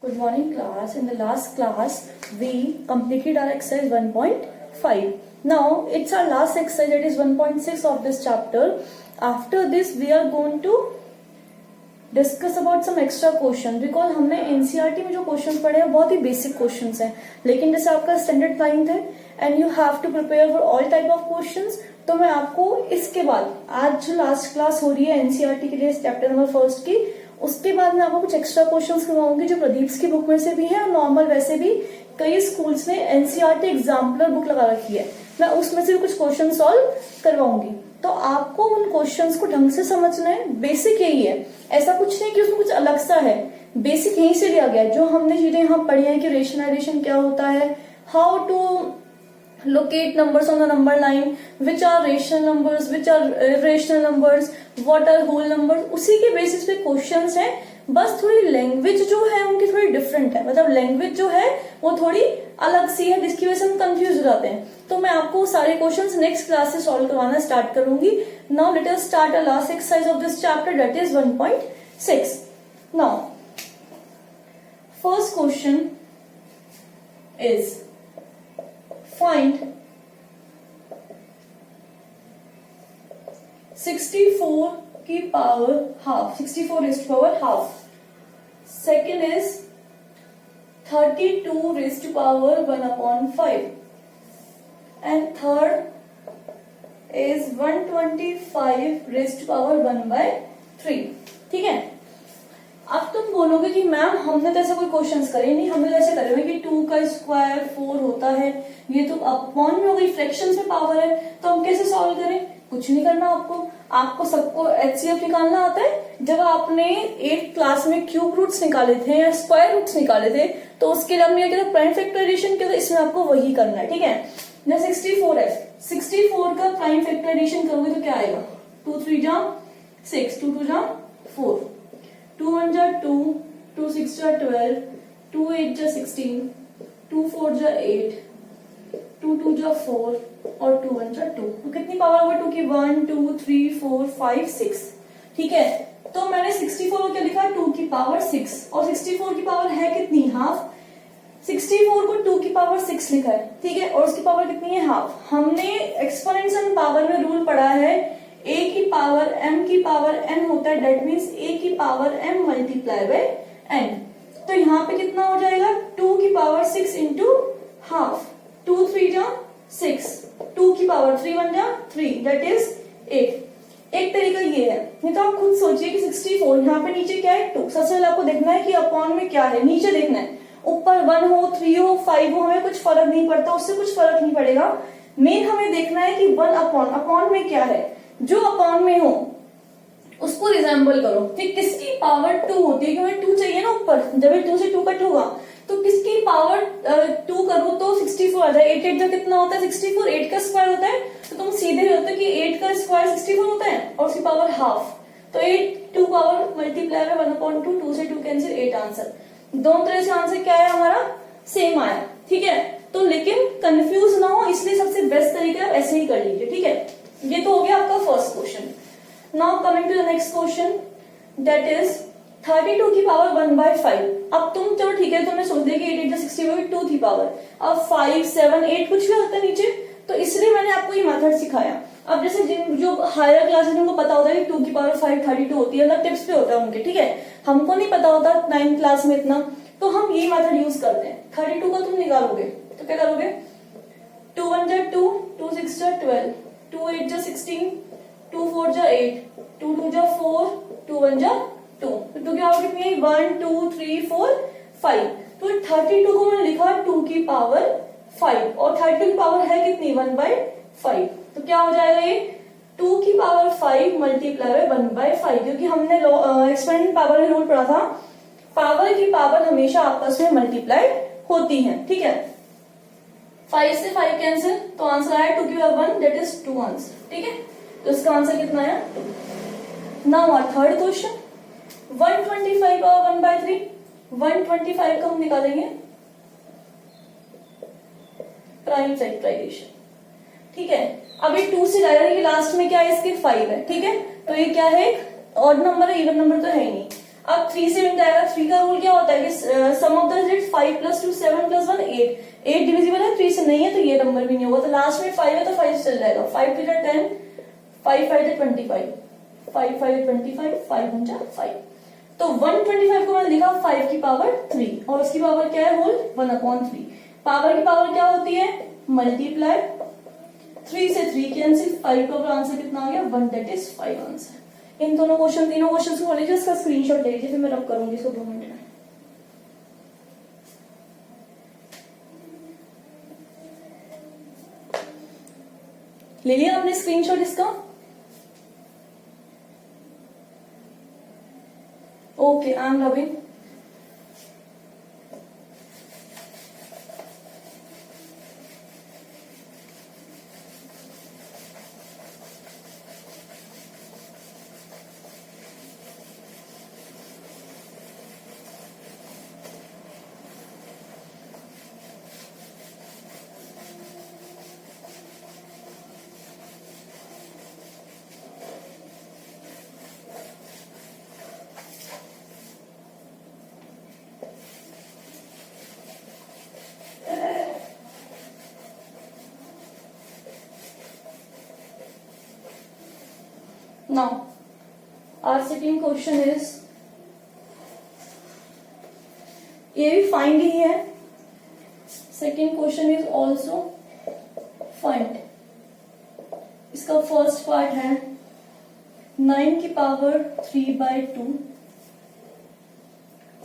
Good morning class. In the last class we completed our exercise 1.5. Now it's our last exercise, that is 1.6 of this chapter. After this we are going to discuss about some extra question, because हमने NCERT में जो question पढ़े हैं बहुत ही basic questions हैं, लेकिन जैसे आपका स्टैंडर्ड 9th है and you have to prepare for all type of questions, तो मैं आपको इसके बाद आज जो लास्ट क्लास हो रही है एनसीईआरटी के लिए चैप्टर नंबर 1 की, उसके बाद मैं आपको कुछ एक्स्ट्रा क्वेश्चंस करवाऊंगी जो प्रदीप की बुक में से भी है और नॉर्मल वैसे भी कई स्कूल्स ने एनसीईआरटी एग्जाम्पलर बुक लगा रखी है, मैं उसमें से भी कुछ क्वेश्चन सॉल्व करवाऊंगी। तो आपको उन क्वेश्चंस को ढंग से समझना है। बेसिक यही है, ऐसा कुछ नहीं कि उसमें कुछ अलग सा है, बेसिक यहीं से लिया गया है। जो हमने चीजें यहाँ पढ़ी है कि रेशनलाइजेशन क्या होता है, how to locate numbers on the number line, which are rational numbers, which are irrational numbers, what are whole numbers, उसी के बेसिस पे क्वेश्चंस हैं। बस थोड़ी लैंग्वेज जो है उनकी थोड़ी डिफरेंट है, मतलब लैंग्वेज जो है वो थोड़ी अलग सी है जिसकी वजह से हम कंफ्यूज हो जाते हैं। तो मैं आपको सारे क्वेश्चंस नेक्स्ट क्लास से सॉल्व करवाना स्टार्ट करूंगी। Now let us start a last exercise of this chapter, that is 1.6। Now first question is find 64 की power half, 64 raised to power half. Second is 32 raised to power 1/5. And third is 125 raised to power 1/3. ठीक है। अब तुम बोलोगे कि ma'am हमने तो ऐसा कोई क्वेश्चंस करे नहीं, हमने तो ऐसे करे हुए कि 2 का स्क्वायर 4 होता है, ये तो अपॉन में हो गई, फ्रैक्शंस में पावर है, तो हम कैसे सॉल्व करें? कुछ नहीं करना आपको सबको एचसीएफ निकालना आता है। जब आपने 8th क्लास में क्यूब रूट्स निकाले थे या स्क्वायर रूट्स निकाले थे, तो उसके लिए हमने क्या किया, प्राइम फैक्टराइजेशन किया, तो इसमें आपको वही करना है। ठीक है, जैसे 64 है, 64 का प्राइम फैक्टराइजेशन करोगे तो क्या आएगा, 2 3 जा 6, 2 2 जा 4, 2 1 जा 2, 2 6 जा 12, 2 8 जा 16, 2 4 जा 8, 2 2 जा 4 और 2 1 जा 2। तो कितनी पावर होगा 2 की, 1 2 3 4 5 6। ठीक है, तो मैंने 64 को क्या लिखा, 2 की पावर 6, और 64 की पावर है कितनी, हाफ। 64 को 2 की पावर 6 लिखा है, ठीक है, और उसकी पावर कितनी है, हाफ। हमने एक्सपोनेंशियल पावर में रूल पढ़ा है, a की पावर m की पावर n होता है, डेट मीन्स a की power m multiply by n। तो यहाँ पे कितना हो जाएगा, 2 की पावर 6 इंटू हाफ, 2 3 जा 6, 2 की पावर 3 1 जा 3, दैट इज 8। एक तरीका ये है, नहीं तो आप खुद सोचिए कि 64 यहाँ पे नीचे क्या है 2। सबसे पहले आपको देखना है कि अपॉन में क्या है, नीचे देखना है, ऊपर 1 हो 3 हो 5 हो, हमें कुछ फर्क नहीं पड़ता, उससे कुछ फर्क नहीं पड़ेगा। मेन हमें देखना है कि 1 अपॉन में क्या है, जो अपॉन में हो उसको रिजेंबल करो। ठीक, किसकी पावर 2 होती है, क्योंकि 2 चाहिए ना ऊपर, जब 2 से 2 कट होगा तो किसकी पावर 2 करो तो 64 आ जाए। 8 8 जो कितना होता है 64, 8 का स्क्वायर होता है, तो तुम सीधे होते हो कि 8 का स्क्वायर 64 होता है और उसकी पावर हाफ, तो 8 2 पावर मल्टीप्लाई में 1/2, 2 से 2 कैंसिल, 8 आंसर। दोनों तरह से आंसर क्या है हमारा, सेम आया। ठीक है, तो लेकिन कंफ्यूज ना हो, इसलिए सबसे बेस्ट तरीका ऐसे ही कर लीजिए। ठीक है, ये तो हो गया आपका first question. Now coming to the next question, that is 32 की पावर 1/5। अब तुम चलो ठीक है, तुमने सोच दिया कि 8 8 60 2 की पावर, अब 5 7 8 कुछ भी होता है नीचे, तो इसलिए मैंने आपको ये मेथड सिखाया। अब जैसे जो हायर क्लासेस जिनको पता होता है कि 2 की पावर 5 32 होती है, मतलब टिप्स पे होता है उनके, ठीक है, हमको नहीं पता होता 9th क्लास में इतना, तो हम ये मेथड यूज करते हैं। 32 को तुम निकालोगे तो क्या करोगे, 2 1 जा 2, 2 6 जा 12, 2 8 जा 16, 2 4 जा 8, 2 2 जा 4, 2 1 जा 2, तो क्या होगा कितनी है, 1 2 3 4 5। तो 32 को मैंने लिखा 2 की पावर 5, और 32 की पावर है कितनी, 1/5, तो क्या हो जाएगा ये 2 की पावर 5 मल्टीप्लाई बाय 1/5, क्योंकि हमने एक्सपोनेंशियल पावर में रूल पढ़ा था, पावर की पावर हमेशा आपस में मल्टीप्लाई होती है। ठीक है, 5 से 5 कैंसिल, तो आंसर आया 2 की पावर 1, दैट इज 2 आंसर। ठीक है, तो इसका आंसर कितना है। Now our third question, 125 power 1/3, 125 का हम निकालेंगे प्राइम फैक्टराइजेशन। ठीक है, अब ये 2 से जाएगा, ये लास्ट में क्या है इसके 5 है। ठीक है, तो ये क्या है, ऑड नंबर है, इवन नंबर तो है ही नहीं। अब 3 से मिनट आएगा। 3 का रूल क्या होता है कि सम ऑफ द डिजिट 5 + 2 7 + 1 8। 8 डिविजिबल है, 3 से नहीं है तो ये नंबर भी नहीं होगा। तो लास्ट में 5 है तो 5 चल जाएगा। 5 3 10, 5 5 25, 5 5 25, 5 1 5। तो 125 को मैंने लिखा 5 की पावर 3 और उसकी पावर क्या है होल 1/3। पावर की पावर क्या होती है मल्टीप्लाई। 3 से 3 कैंसिल, 5 का आंसर कितना आ गया 1, दैट इज 5 आंसर। इन तीनों क्वेश्चन को लीजिए, इसका स्क्रीनशॉट ले लीजिए, फिर मैं रब करूंगी इसको 2 मिनट में। ले लिया आपने स्क्रीनशॉट इसका? Okay, I am rubbing. Now, our second question is, ये भी फाइंड ही है। Second question is also find. इसका फर्स्ट पार्ट है 9 की पावर 3/2।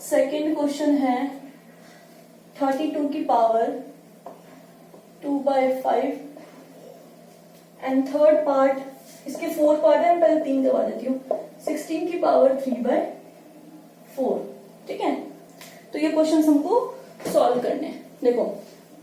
सेकेंड क्वेश्चन है 32 की पावर 2/5 एंड थर्ड पार्ट, इसके 4 पार्ट है, मैं पहले 3 करवा देती हूँ। 16 की पावर 3/4। ठीक है, तो ये क्वेश्चन हमको सॉल्व करने हैं। देखो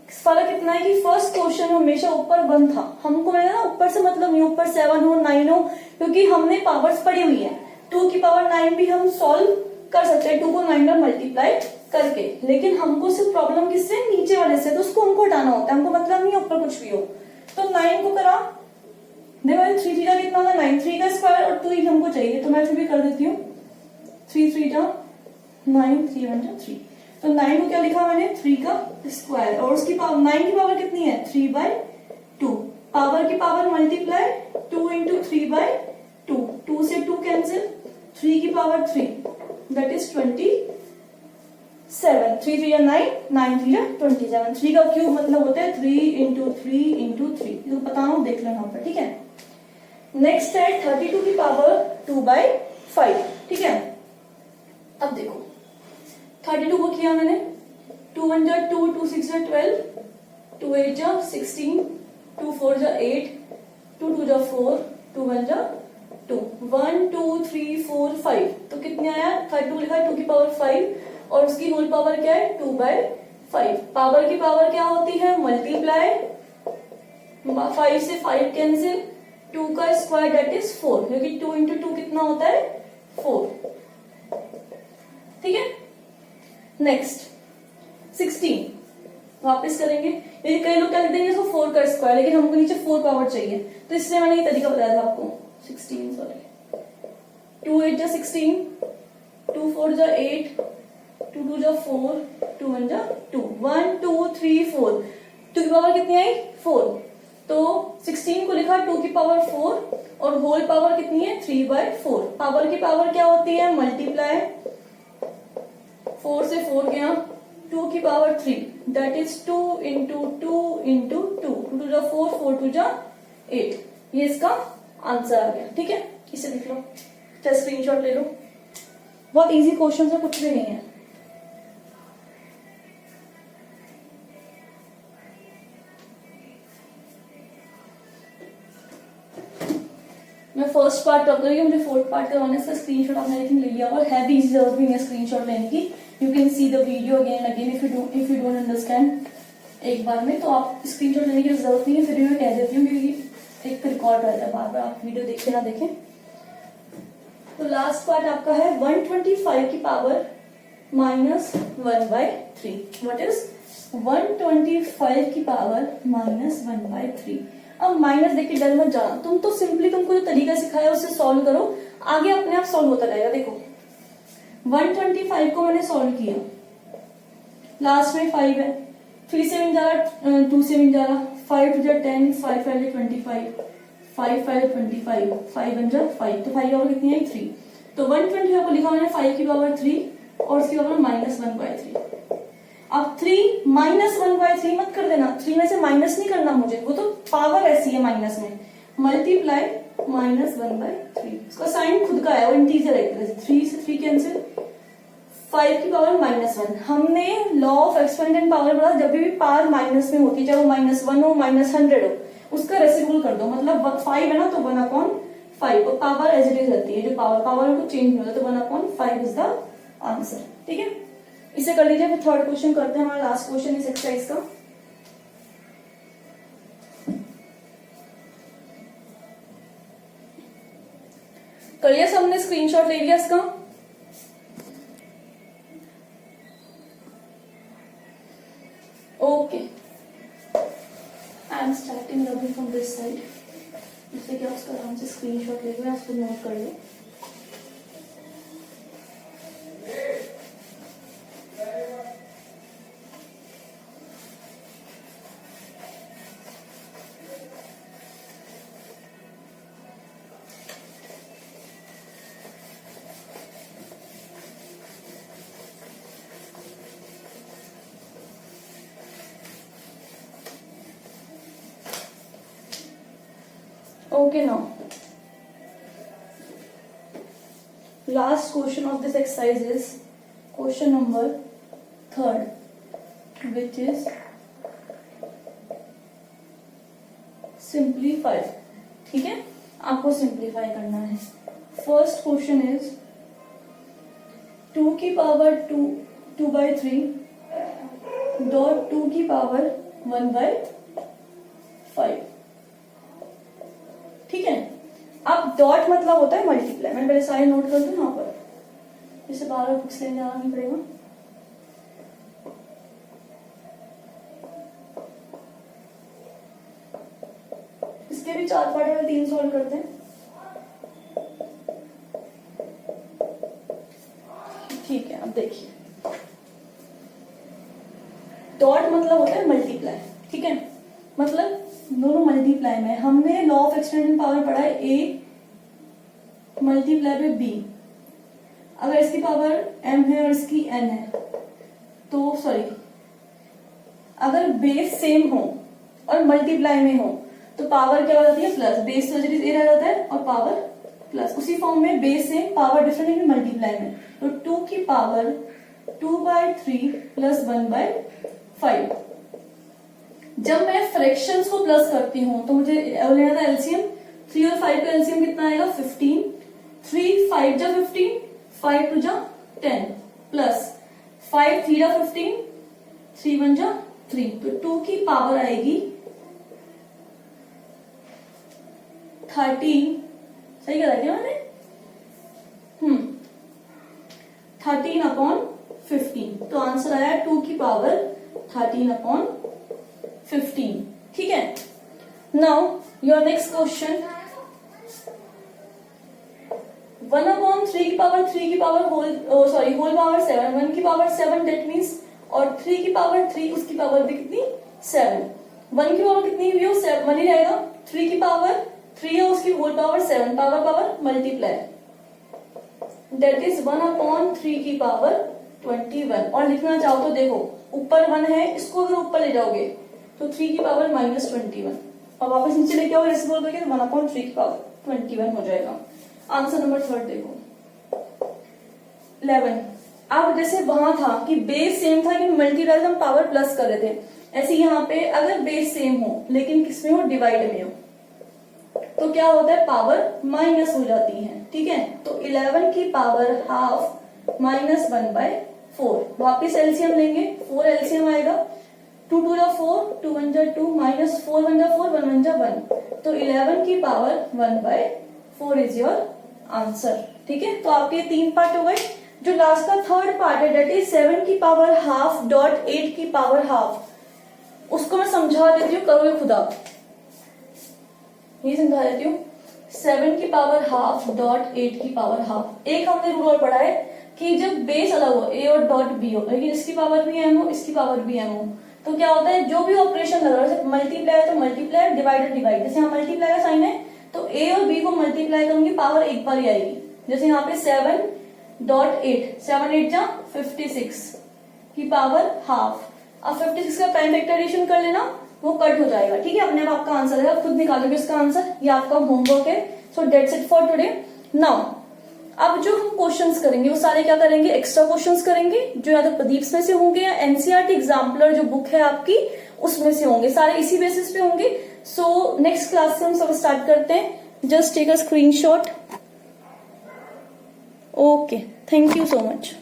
फर्क कितना है कि फर्स्ट क्वेश्चन हमेशा ऊपर 1 था, हमको मैंने ना ऊपर से मतलब नहीं ऊपर 7 हो 9 हो, क्योंकि हमने पावर्स पढ़ी हुई है। 2 की पावर 9 भी हम सॉल्व कर सकते हैं 2 को 9 में मल्टीप्लाई करके, लेकिन हमको सिर्फ प्रॉब्लम किससे नीचे वाले से, तो उसको हमको हटाना होता है, हमको मतलब नहीं ऊपर कुछ भी हो। तो 9 को करा, देखो 3 का कितना होगा 9, 3 का स्क्वायर और 2 ही हमको चाहिए, तो मैं फिर भी कर देती हूँ 3 3 9, 3 1 3। तो 9 को क्या लिखा मैंने 3 का स्क्वायर और उसकी पावर 9 की पावर कितनी है 3/2। पावर की पावर मल्टीप्लाई 2 × 3/2, 2 से 2 कैंसिल, 3 की पावर 3 दैट इज 27। 3 3 9, 9 3 27। 3 का क्यूब मतलब होता है 3 × 3 × 3। तो पता हो देख लेना यहाँ पर। ठीक है, नेक्स्ट है 32 की पावर 2/5। ठीक है, अब देखो 32 को किया मैंने 2 1 2, 2 6 12, 2 8 16, 2 4 8, 2 2 4, 2 1 2, 1 2 3 4 5। तो कितने आया 32 लिखा है 2 की पावर 5 और उसकी होल पावर क्या है 2/5। पावर की पावर क्या होती है मल्टीप्लाई, 5 से 5 कैंसिल, 2 का स्क्वायर दैट इज 4, क्योंकि 2 × 2 कितना होता है 4। ठीक है, नेक्स्ट 16 वापस करेंगे। ये कई लोग क्या लिख देंगे इसको 4 का स्क्वायर, लेकिन हमको नीचे 4 पावर चाहिए, तो इसलिए मैंने ये तरीका बताया था आपको। 16 सॉरी, 2 8 16, 2 4 8, 2 2 4, 2 1 2, 1 2 3 4, 2 की पावर कितनी आई 4। तो 16 को लिखा 2 की पावर 4 और होल पावर कितनी है 3/4। पावर की पावर क्या होती है मल्टीप्लाई, 4 से 4 गया, 2 की पावर 3 दैट इज 2 × 2 × 2, 2 2 4, 4 2 8। ये इसका आंसर आ गया। ठीक है, इसे लिख लो, चाहे स्क्रीनशॉट ले लो, बहुत इजी क्वेश्चन है, कुछ भी नहीं है। मैं फर्स्ट पार्ट कर रही हूँ, मुझे फोर्थ पार्ट करवाने से स्क्रीनशॉट आपने लेकिन ले लिया, और है भी जरूरत भी नहीं है स्क्रीनशॉट लेने की। You can see the video again again if you don't understand एक बार में, तो आप स्क्रीनशॉट लेने की जरूरत नहीं है। फिर मैं कह देती हूँ क्योंकि एक रिकॉर्ड रहता है, बार बार आप वीडियो देखें ना देखें। तो लास्ट पार्ट आपका है 125 की पावर -1/3। व्हाट इज 125 की पावर -1/3। अब माइनस देख के डर मत जाना, तुम तो सिंपली तुमको जो तरीका सिखाया उससे सॉल्व करो, आगे अपने आप सॉल्व होता रहेगा। देखो 125 को मैंने सॉल्व किया, लास्ट में 5 है, 3 से 1 जा रहा, 2 से 1 जा रहा, 5 टू जा 10, 5 5 जा 25, 5 5 25, 5 1 जा 5, तो 5 और कितनी है 3। तो 125 को लिखा मैंने 5 की पावर 3 और उसकी पावर -1/3। अब 3 -1/3 मत कर देना, 3 में से माइनस नहीं करना मुझे, वो तो पावर ऐसी है माइनस में, मल्टीप्लाई -1/3। इसका साइन खुद का है, वो इंटीजर है, 3 से 3 कैंसिल, 5 की पावर -1। हमने लॉ ऑफ एक्सपेंडेंट पावर पढ़ा, जब भी पावर माइनस में होती है, चाहे वो -1 हो -100 हो, उसका रेसिड्यूल कर दो, मतलब 5 है ना तो 1/5, और पावर एज इट इज रहती है, जो पावर को चेंज नहीं होता, तो 1/5 इज द आंसर। ठीक है, इसे कर लीजिए। फिर थर्ड क्वेश्चन करते हैं, हमारा लास्ट क्वेश्चन इस एक्सरसाइज का। कर लिया सबने, स्क्रीनशॉट ले लिया इसका? Okay, I am starting learning from this side, इससे क्या उसका आराम से स्क्रीनशॉट ले लिया, उसको नोट कर लो। Okay, now last question of this exercise is question number 3rd, which is simplify। ठीक है, आपको सिंप्लीफाई करना है। फर्स्ट क्वेश्चन इज 2 की पावर 2/3 डॉट 2 की पावर 1/5। ठीक है, अब डॉट मतलब होता है मल्टीप्लाई, मैं पहले सारे नोट कर दूं यहाँ पर, जिसे बार बार बुक्स लेने जाना नहीं पड़ेगा। इसके भी 4 पार्ट वाले 3 सॉल्व करते हैं। ठीक है, अब देखिए, डॉट मतलब होता है मल्टीप्लाई। ठीक है, मतलब दोनों मल्टीप्लाई में, हमने लॉ ऑफ एक्सपेंडेंट पावर पढ़ा है, ए मल्टीप्लाई बाय बी। अगर इसकी पावर m है और इसकी n है, तो सॉरी, अगर बेस सेम हो और मल्टीप्लाई में हो तो पावर क्या हो जाती है प्लस, बेस तो ए रह जाता है और पावर प्लस। उसी फॉर्म में बेस सेम पावर डिफरेंट लेकिन मल्टीप्लाई में, तो 2 की पावर 2/3 प्लस 1/5। जब मैं फ्रैक्शंस को प्लस करती हूँ तो मुझे लेना था एलसीएम, 3 और 5 का एलसीएम कितना आएगा 15, 3 5 जा 15, 5 2 जा 10 प्लस 5 3 जा 15, 3 1 जा 3, तो 2 की पावर आएगी 13। सही करा क्या मैंने? 13/15, तो आंसर आया 2 की पावर 13/15। ठीक है, नाउ योर नेक्स्ट क्वेश्चन, 1/3 की पावर 3 की पावर होल पावर 7, 1 की पावर 7 डेट मीन्स, और 3 की पावर 3 उसकी पावर भी कितनी 7, 1 की पावर कितनी हुई 1 ही रहेगा, 3 की पावर 3 है उसकी whole power 7, power multiply, that is 1/3 की पावर 21। और लिखना चाहो तो देखो ऊपर 1 है, इसको अगर ऊपर ले जाओगे तो 3 की पावर -21, और वापस नीचे लेके आओगे ऐसे बोल दोगे तो 1/3 की पावर 21 हो जाएगा। आंसर नंबर 3 देखो 11। अब जैसे वहां था कि बेस सेम था कि मल्टीप्लाई हम पावर प्लस कर रहे थे, ऐसे यहाँ पे अगर बेस सेम हो लेकिन किसमें हो, डिवाइड में हो, तो क्या होता है पावर माइनस हो जाती है। ठीक है, तो 11 की पावर हाफ -1/4। वापिस एलसीएम लेंगे, 4 एलसीएम आएगा, 2 2 जा 4, 2 1 जा 2, -4 1 जा 4, 1 1 जा 1, तो 11 की पावर 1/4 इज योर आंसर। ठीक है, तो आपके 3 पार्ट हो गए। जो लास्ट का थर्ड पार्ट है डेट इज 7 की पावर हाफ डॉट 8 की पावर हाफ, उसको मैं समझा देती हूँ, करोगे खुद आप, ये समझा देती हूँ। 7 की पावर हाफ डॉट 8 की पावर हाफ, एक हमने रूल और पढ़ा है कि जब बेस अलग हो, ए और डॉट बी हो, लेकिन इसकी पावर भी एम हो, इसकी पावर भी एम हो, तो क्या होता है, जो भी ऑपरेशन लग रहा है, जैसे मल्टीप्लाई है तो मल्टीप्लाई, डिवाइड डिवाइड, जैसे यहाँ मल्टीप्लाई का साइन है तो ए और बी को मल्टीप्लाई करूंगी, पावर एक बार ही आएगी। जैसे यहाँ पे 7.8, 7 8 जा 56 की पावर हाफ। अब 56 का प्राइम फैक्टराइजेशन कर लेना, वो कट हो जाएगा, ठीक है, अपने आप आपका आंसर है, आप खुद निकालोगे इसका आंसर, ये आपका होमवर्क है। So that's it for today. Now अब जो हम क्वेश्चंस करेंगे वो सारे क्या करेंगे, एक्स्ट्रा क्वेश्चंस करेंगे, जो या तो प्रदीप में से होंगे या एनसीईआरटी एग्जाम्पलर जो बुक है आपकी उसमें से होंगे, सारे इसी बेसिस पे होंगे। सो नेक्स्ट क्लास से हम सब स्टार्ट करते हैं। Just take a screenshot. Okay, thank you so much.